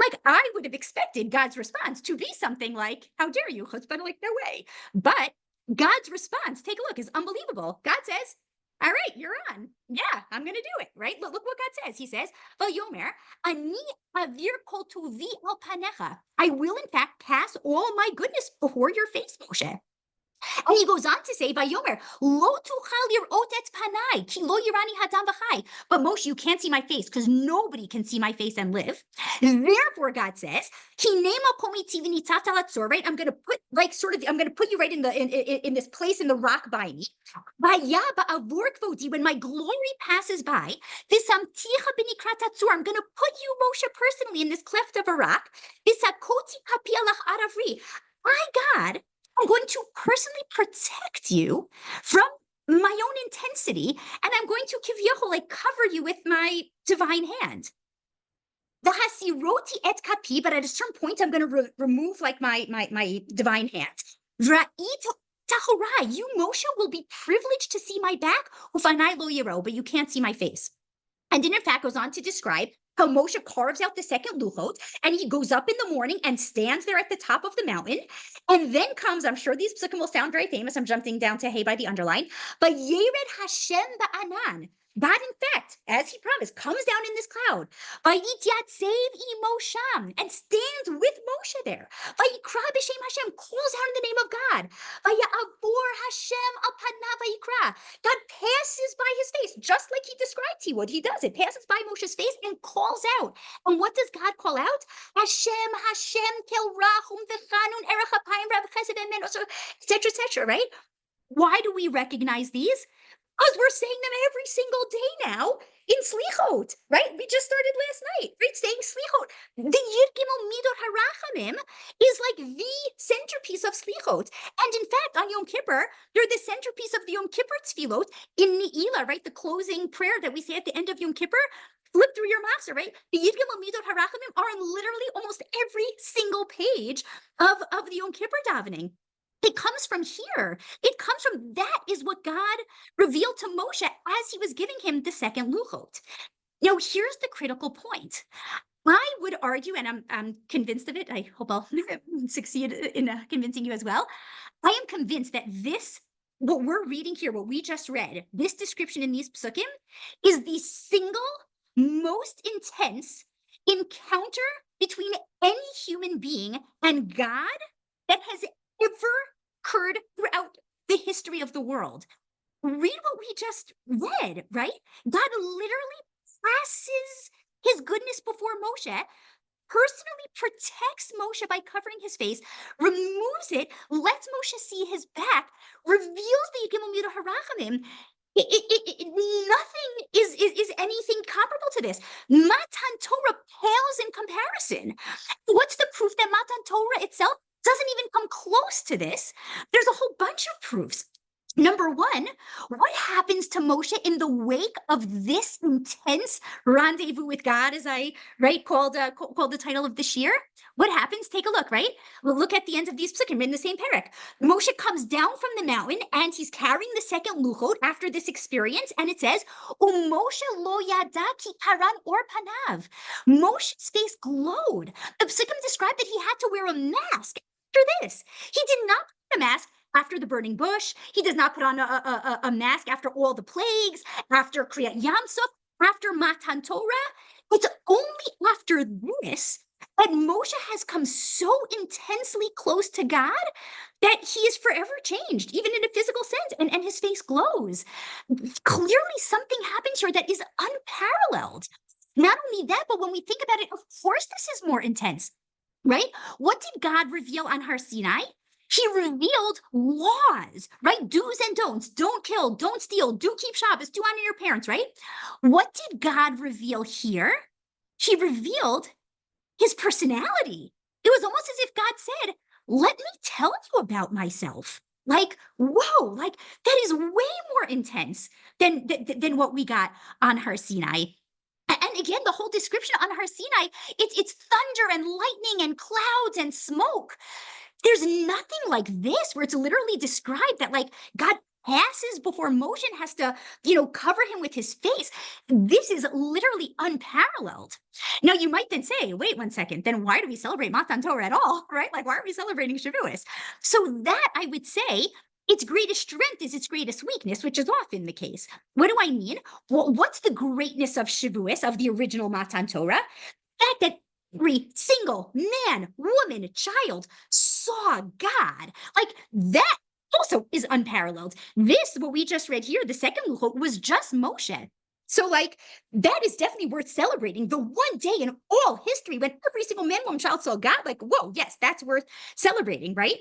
Like I would have expected God's response to be something like, how dare you? Chutzpah, like no way. But God's response, take a look, is unbelievable. God says, all right, you're on. Yeah, I'm going to do it, right? Look what God says. He says, Vayomer, ani avir kol tovi al panecha. I will in fact pass all my goodness before your face, Moshe. And he goes on to say, Vayomer, lo tuchal lirot et panai, ki lo yirani hadam v'chai. But Moshe, you can't see my face because nobody can see my face and live. Therefore, God says, right? I'm going to put like sort of, I'm going to put you right in the in this place in the rock by me. When my glory passes by, I'm going to put you, Moshe, personally in this cleft of a rock. I, God, I'm going to personally protect you from my own intensity, and I'm going to like cover you with my divine hand. The hasiroti et kapi, but at a certain point, I'm going to remove like my divine hand. Ra'it tahorai, you, Moshe, will be privileged to see my back, ufanai lo yiro, but you can't see my face. And then in fact goes on to describe how Moshe carves out the second luchot, and he goes up in the morning and stands there at the top of the mountain. And then comes, I'm sure these psukim will sound very famous. I'm jumping down to hey by the underline. But Yered Hashem ba'anan. God, in fact, as he promised, comes down in this cloud. Vayityatzeiv imosham, and stands with Moshe there. Vayikra b'shem Hashem, calls out in the name of God. Vayavor Hashem al panav vayikra. God passes by his face, just like he described he would. He does it, passes by Moshe's face and calls out. And what does God call out? Hashem, Hashem, kel rachum v'chanun erech hapayim rav chesed emen, etc., right? Why do we recognize these? Because we're saying them every single day now in Slichot, right? We just started last night, right? Saying Slichot. The Yud Gimel Midot Harachamim is like the centerpiece of Slichot. And in fact, on Yom Kippur, they're the centerpiece of the Yom Kippur Tefillot in Ne'ilah, right? The closing prayer that we say at the end of Yom Kippur. Flip through your Machzor, right? The Yud Gimel Midot Harachamim are on literally almost every single page of the Yom Kippur davening. It comes from here. It comes from that is what God revealed to Moshe as he was giving him the second luchot. Now, here's the critical point. I would argue, and I'm convinced of it. I hope I'll succeed in convincing you as well. I am convinced that this, what we're reading here, what we just read, this description in these psukim is the single most intense encounter between any human being and God that has ever occurred throughout the history of the world. Read what we just read, right? God literally passes his goodness before Moshe, personally protects Moshe by covering his face, removes it, lets Moshe see his back, reveals the Yigimel Midah Harachamim. Nothing is anything comparable to this. Matan Torah pales in comparison. What's the proof that Matan Torah itself doesn't even come close to this? There's a whole bunch of proofs. Number one, what happens to Moshe in the wake of this intense rendezvous with God, as I called the title of this year? What happens? Take a look, right? We'll look at the end of these psukim in the same parak. Moshe comes down from the mountain and he's carrying the second luchot after this experience, and it says, "Moshe lo yada ki karan or panav." Moshe's face glowed. The psukim describe that he had to wear a mask after this. He did not put a mask after the burning bush. He does not put on a mask after all the plagues, after Kriyat Yamsuf, after Matan Torah. It's only after this that Moshe has come so intensely close to God that he is forever changed, even in a physical sense, and his face glows. Clearly something happens here that is unparalleled. Not only that, but when we think about it, of course this is more intense, right? What did God reveal on Har Sinai? He revealed laws, right? Do's and don'ts. Don't kill, don't steal, do keep Shabbos, do honor your parents, right? What did God reveal here? He revealed his personality. It was almost as if God said, let me tell you about myself. Like, whoa, like that is way more intense than what we got on Har Sinai. And again, the whole description on Har Sinai, it's thunder and lightning and clouds and smoke. There's nothing like this where it's literally described that like God passes before Moshe and has to, cover him with his face. This is literally unparalleled. Now you might then say, wait 1 second, then why do we celebrate Matan Torah at all, right? Like why are we celebrating Shavuos? So that I would say its greatest strength is its greatest weakness, which is often the case. What do I mean? Well, what's the greatness of Shavuos, of the original Matan Torah? The fact that every single man, woman, child saw God. Like that also is unparalleled. This, what we just read here, the second quote was just Moshe. So, like, that is definitely worth celebrating. The one day in all history when every single man, woman, child saw God, like, whoa, yes, that's worth celebrating, right?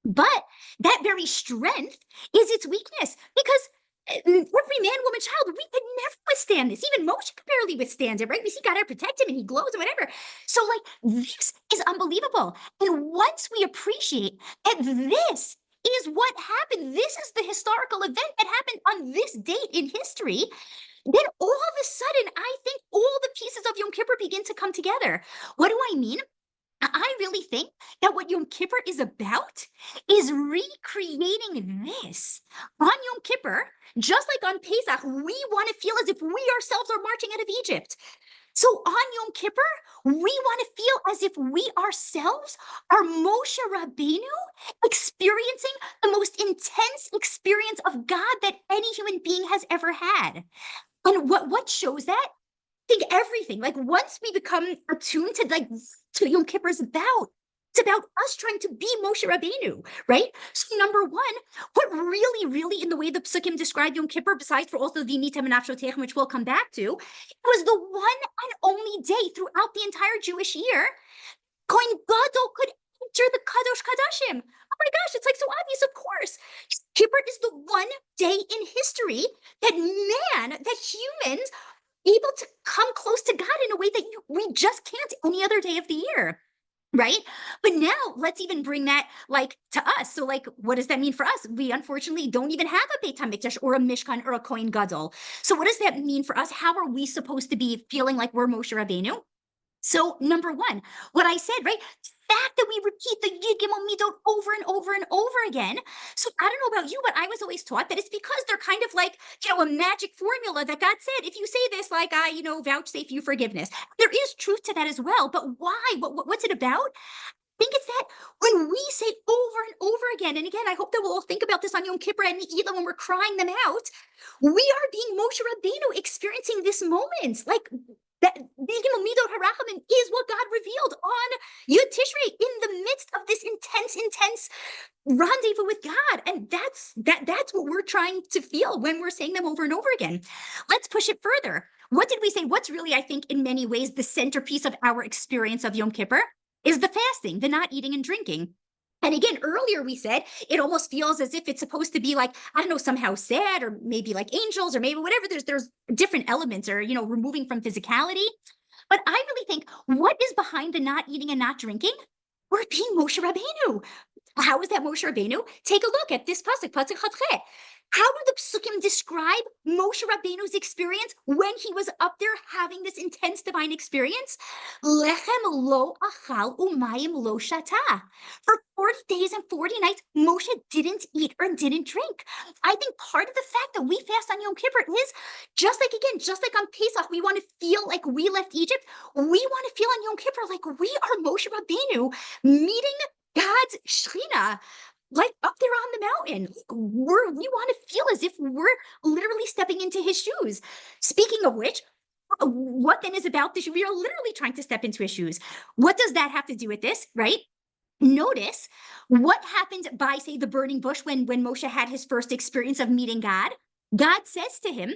But that very strength is its weakness because every man, woman, child, we could never withstand this. Even Moshe could barely withstand it, right? We see God to protect him and he glows and whatever. So, like, this is unbelievable. And once we appreciate that this is what happened, this is the historical event that happened on this date in history, then all of a sudden, I think all the pieces of Yom Kippur begin to come together. What do I mean? I really think that what Yom Kippur is about is recreating this. On Yom Kippur, just like on Pesach, we want to feel as if we ourselves are marching out of Egypt. So on Yom Kippur, we want to feel as if we ourselves are Moshe Rabbeinu experiencing the most intense experience of God that any human being has ever had. And what shows that? Think everything. Like once we become attuned to to Yom Kippur is about. It's about us trying to be Moshe Rabbeinu, right? So number one, what really, really in the way the Psukim describe Yom Kippur, besides for also V'nitem and Nafshotechem, which we'll come back to, it was the one and only day throughout the entire Jewish year Kohen Gadol could enter the Kadosh Kadashim. Oh my gosh, it's like so obvious, of course. Kippur is the one day in history that humans able to come close to God in a way that we just can't any other day of the year. Right. But now let's even bring that like to us. So, like, what does that mean for us? We unfortunately don't even have a Beit HaMikdash or a Mishkan or a Kohen Gadol. So, what does that mean for us? How are we supposed to be feeling like we're Moshe Rabbeinu? So, number one, what I said, right? The fact that we repeat the Yud Gimel Midot over and over and over again. So, I don't know about you, but I was always taught that it's because they're kind of like, a magic formula that God said, if you say this, like I, vouchsafe you forgiveness. There is truth to that as well. But why? What's it about? Think it's that when we say over and over again, and again, I hope that we'll all think about this on Yom Kippur and Megillah when we're crying them out, we are being Moshe Rabbeinu experiencing this moment. Like that Midot Harachamim is what God revealed on Yud Tishrei in the midst of this intense rendezvous with God. And that's what we're trying to feel when we're saying them over and over again. Let's push it further. What did we say? What's really, I think, in many ways, the centerpiece of our experience of Yom Kippur is the fasting, the not eating and drinking. And again, earlier we said it almost feels as if it's supposed to be like, I don't know, somehow sad or maybe like angels or maybe whatever. There's different elements or, removing from physicality. But I really think what is behind the not eating and not drinking? We're being Moshe Rabbeinu. How is that Moshe Rabbeinu? Take a look at this pasuk, pasuk Chatche. How do the psukim describe Moshe Rabbeinu's experience when he was up there having this intense divine experience? Lechem lo achal umayim lo shata. For 40 days and 40 nights, Moshe didn't eat or didn't drink. I think part of the fact that we fast on Yom Kippur is just like on Pesach, we want to feel like we left Egypt. We want to feel on Yom Kippur like we are Moshe Rabbeinu meeting God's Shekhinah, like up there on the mountain. We want to feel as if we're literally stepping into his shoes. Speaking of which, what then is about this? We are literally trying to step into his shoes. What does that have to do with this, right? Notice what happened by, say, the burning bush when Moshe had his first experience of meeting God. God says to him,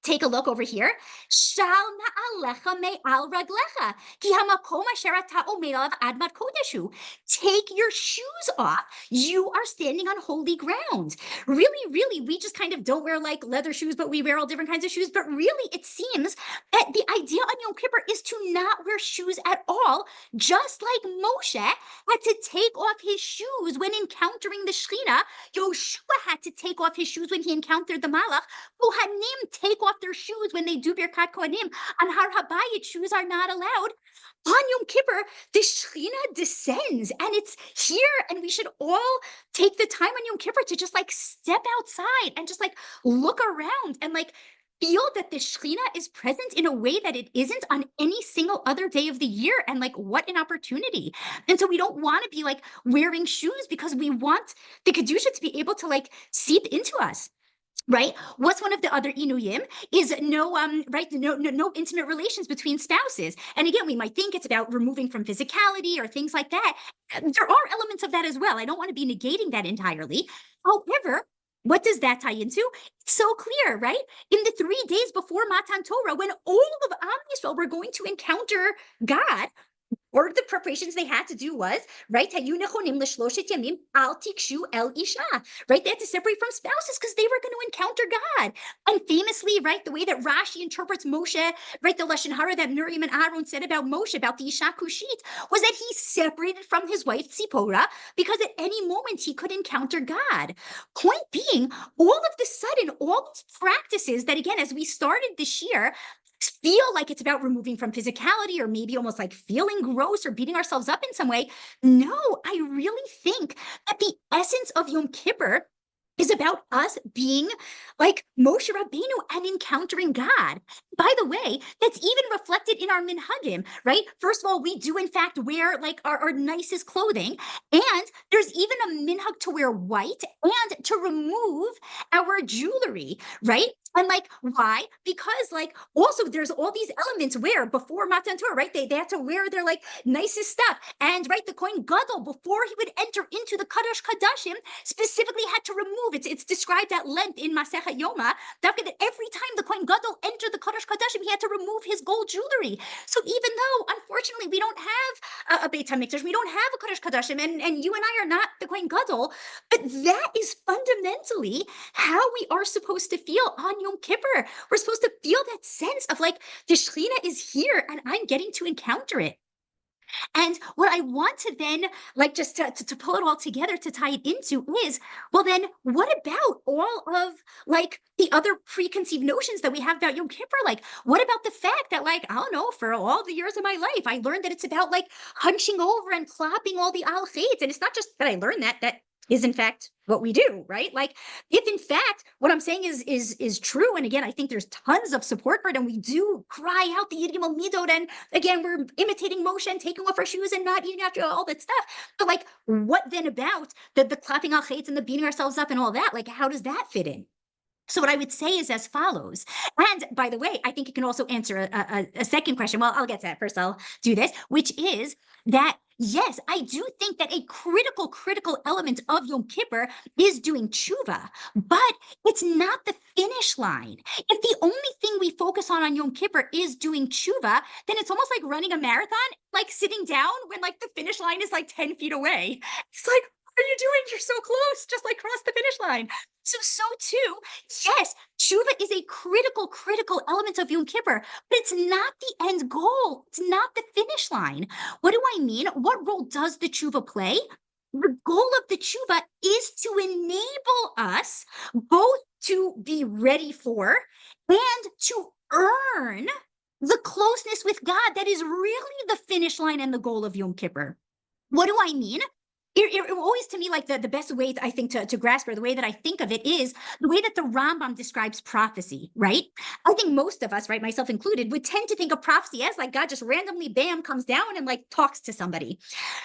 take a look over here. Shal na'alecha me'al raglecha, ki hamakom asher ata omed alav admat kodeshu. Take your shoes off. You are standing on holy ground. Really, really, we just kind of don't wear like leather shoes, but we wear all different kinds of shoes. But really, it seems that the idea on Yom Kippur is to not wear shoes at all, just like Moshe had to take off his shoes when encountering the Shekhinah. Yoshua had to take off his shoes when he encountered the Malach. Kohanim take off their shoes when they do Birkat Kohanim. On Har Habayit, shoes are not allowed. on Yom Kippur, the Shekhinah descends and it's here. And we should all take the time on Yom Kippur to just like step outside and just like look around and like feel that the Shekhinah is present in a way that it isn't on any single other day of the year. And like, what an opportunity. And so we don't want to be like wearing shoes because we want the Kedusha to be able to like seep into us. Right? What's one of the other inuyim is no right no intimate relations between spouses. And again, we might think it's about removing from physicality or things like that. There are elements of that as well. I don't want to be negating that entirely. However, what does that tie into? It's so clear, right? In the 3 days before Matan Torah, when all of Am Yisrael were going to encounter God, one of the preparations they had to do was, right, right? They had to separate from spouses because they were going to encounter God. And famously, right, the way that Rashi interprets Moshe, right, the Lashon Hara that Miriam and Aaron said about Moshe, about the Isha Kushit, was that he separated from his wife Tzipporah because at any moment he could encounter God. Point being, all of the sudden, all these practices that, again, as we started this year, feel like it's about removing from physicality or maybe almost like feeling gross or beating ourselves up in some way. No, I really think that the essence of Yom Kippur is about us being like Moshe Rabbeinu and encountering God. By the way, that's even reflected in our minhagim, right? First of all, we do in fact wear like our nicest clothing, and there's even a minhag to wear white and to remove our jewelry, right? And like, why? Because like also there's all these elements where before Matan Torah, right? They had to wear their like nicest stuff. And right, the Kohen Gadol, before he would enter into the Kadosh Kadashim, specifically had to remove it. It's described at length in Masechet Yoma, that every time the Kohen Gadol entered the Kadosh Kadashim, he had to remove his gold jewelry. So even though, unfortunately, we don't have a Beit HaMikdash, we don't have a Kadosh Kadashim, and you and I are not the Kohen Gadol, but that is fundamentally how we are supposed to feel on Yom Kippur. We're supposed to feel that sense of like the Shekhinah is here and I'm getting to encounter it. And what I want to then, like, just to pull it all together to tie it into is, well, then what about all of like the other preconceived notions that we have about Yom Kippur? Like, what about the fact that, like, I don't know, for all the years of my life, I learned that it's about like hunching over and clapping all the al chait. And it's not just that I learned that, that is in fact what we do, right? Like, if in fact what I'm saying is true, and again, I think there's tons of support for it, and we do cry out the Yid Gimel Midot, and again, we're imitating Moshe and taking off our shoes and not eating after all that stuff. But like, what then about the clapping al chaitz and the beating ourselves up and all that? Like, how does that fit in? So what I would say is as follows. And by the way, I think it can also answer a second question. Well, I'll get to that first. I'll do this, which is that, yes, I do think that a critical element of Yom Kippur is doing tshuva, but it's not the finish line. If the only thing we focus on Yom Kippur is doing tshuva, then it's almost like running a marathon, like sitting down when like the finish line is like 10 feet away. It's like, what are you doing? You're so close, just like cross the finish line. So too, yes, tshuva is a critical element of Yom Kippur, but it's not the end goal. It's not the finish line. What do I mean? What role does the tshuva play? The goal of the tshuva is to enable us both to be ready for and to earn the closeness with God that is really the finish line and the goal of Yom Kippur. What do I mean? It always, to me, like the best way I think to grasp, or the way that I think of it, is the way that the Rambam describes prophecy, right? I think most of us, right, myself included, would tend to think of prophecy as like God just randomly, bam, comes down and like talks to somebody.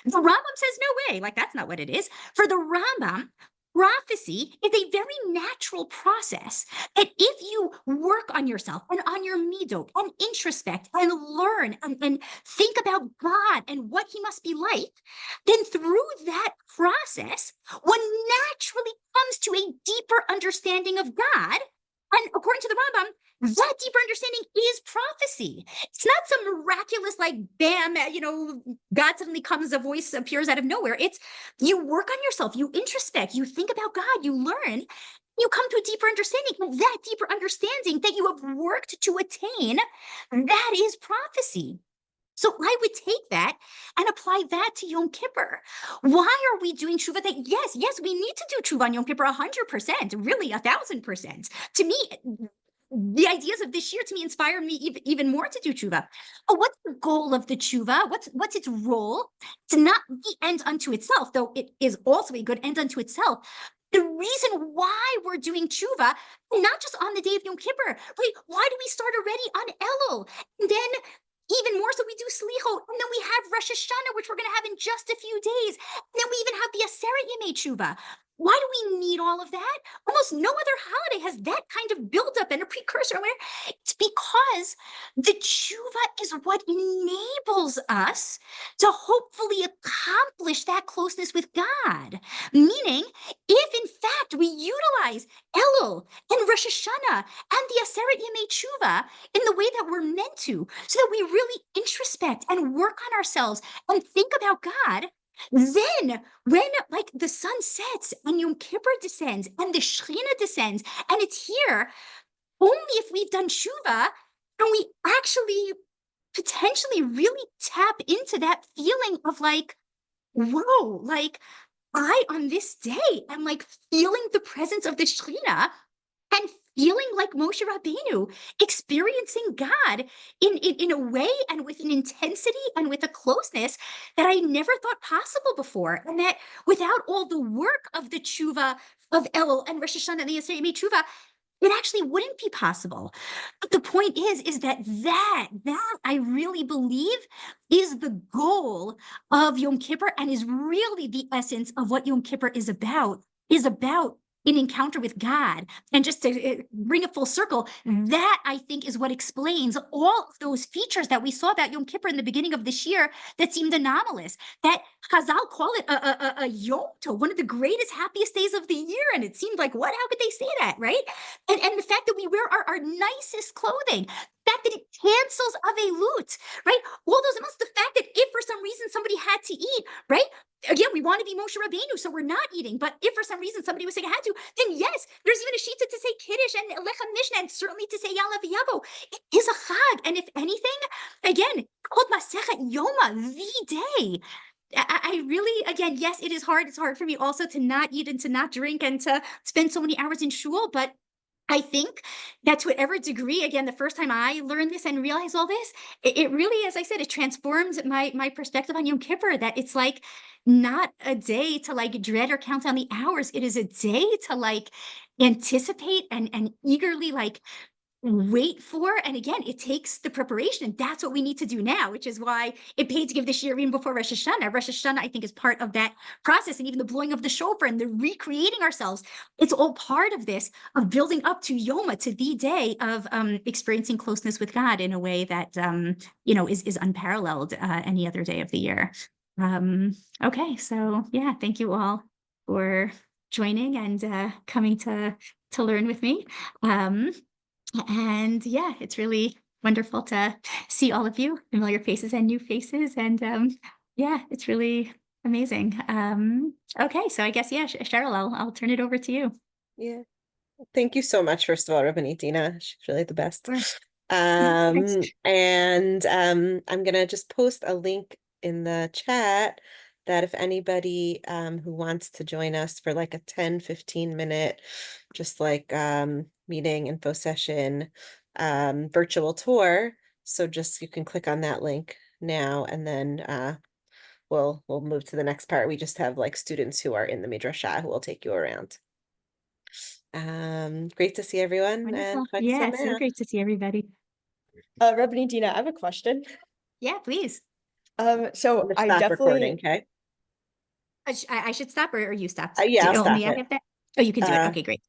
The Rambam says, no way, like that's not what it is. For the Rambam, prophecy is a very natural process that if you work on yourself and on your midot and introspect and learn and think about God and what he must be like, then through that process, one naturally comes to a deeper understanding of God. And according to the Rambam, that deeper understanding is prophecy. It's not some miraculous, like, bam, God suddenly comes, a voice appears out of nowhere. It's you work on yourself, you introspect, you think about God, you learn, you come to a deeper understanding. And that deeper understanding that you have worked to attain, that is prophecy. So I would take that and apply that to Yom Kippur. Why are we doing tshuva? That yes, we need to do tshuva on Yom Kippur 100%, really 1,000%. To me, the ideas of this year to me inspired me even more to do tshuva. Oh, what's the goal of the tshuva? What's its role? To not be end unto itself, though it is also a good end unto itself. The reason why we're doing tshuva, not just on the day of Yom Kippur, right? Why do we start already on Elul? And then even more so, we do Slichot, and then we have Rosh Hashanah, which we're going to have in just a few days. And then we even have the Aseret Yemei Tshuva. Why do we need all of that? Almost no other holiday has that kind of buildup and a precursor. It's because the tshuva is what enables us to hopefully accomplish that closeness with God. Meaning, if in fact we utilize Elul and Rosh Hashanah and the Aseret Yemei Tshuva in the way that we're meant to, so that we really introspect and work on ourselves and think about God, then when like the sun sets and Yom Kippur descends and the Shekhinah descends and it's here, only if we've done tshuva can we actually potentially really tap into that feeling of like, whoa, like I on this day am like feeling the presence of the Shekhinah and feeling like Moshe Rabbeinu, experiencing God in a way and with an intensity and with a closeness that I never thought possible before. And that without all the work of the tshuva of Elul and Rosh Hashanah and the Yisrael tshuva, it actually wouldn't be possible. But the point is that I really believe is the goal of Yom Kippur and is really the essence of what Yom Kippur is about an encounter with God. And just to bring it full circle, that I think is what explains all of those features that we saw about Yom Kippur in the beginning of this year that seemed anomalous, that Chazal call it a Yom Tov, one of the greatest, happiest days of the year. And it seemed like, what? How could they say that, right? And the fact that we wear our nicest clothing, the fact that it cancels Avelut, right? All those amounts, the fact that if for some reason somebody had to eat, right? Again, we want to be Moshe Rabbeinu, so we're not eating. But if for some reason somebody was saying I had to, then yes, there's even a shita to say Kiddush and Lechem Mishnah, and certainly to say Yalav Yavo. It is a chag, and if anything, again, called Masechet Yoma, the day. I really, again, yes, it is hard. It's hard for me also to not eat and to not drink and to spend so many hours in shul, but I think that to whatever degree, again, the first time I learned this and realized all this, it really, as I said, it transforms my perspective on Yom Kippur, that it's like not a day to like dread or count down the hours. It is a day to like anticipate and eagerly like wait for. And again, it takes the preparation. That's what we need to do now, which is why it paid to give this year even before Rosh Hashanah. Rosh Hashanah, I think, is part of that process, and even the blowing of the shofar and the recreating ourselves. It's all part of this, of building up to Yoma, to the day of experiencing closeness with God in a way that is unparalleled any other day of the year. Okay, so yeah, thank you all for joining and coming to learn with me. And yeah, it's really wonderful to see all of you, familiar faces and new faces. And yeah, it's really amazing. Okay, so I guess, yeah, Cheryl, I'll turn it over to you. Yeah. Thank you so much, first of all, Rabbanit Dena. She's really the best. Sure. And I'm gonna just post a link in the chat that if anybody who wants to join us for like a 10-15 minute just like meeting info session virtual tour, so just you can click on that link now, and then we'll move to the next part. We just have like students who are in the midrashah who will take you around. Great to see everyone. Wonderful. And Chag Yeah, so Sameach. great to see everybody. Rabbanit Dena, I have a question. Yeah, please. So I Stop recording, definitely okay? I should stop, or you stopped? Yeah, I'll Only stop I it. have that? Oh, you can do it. Okay, great.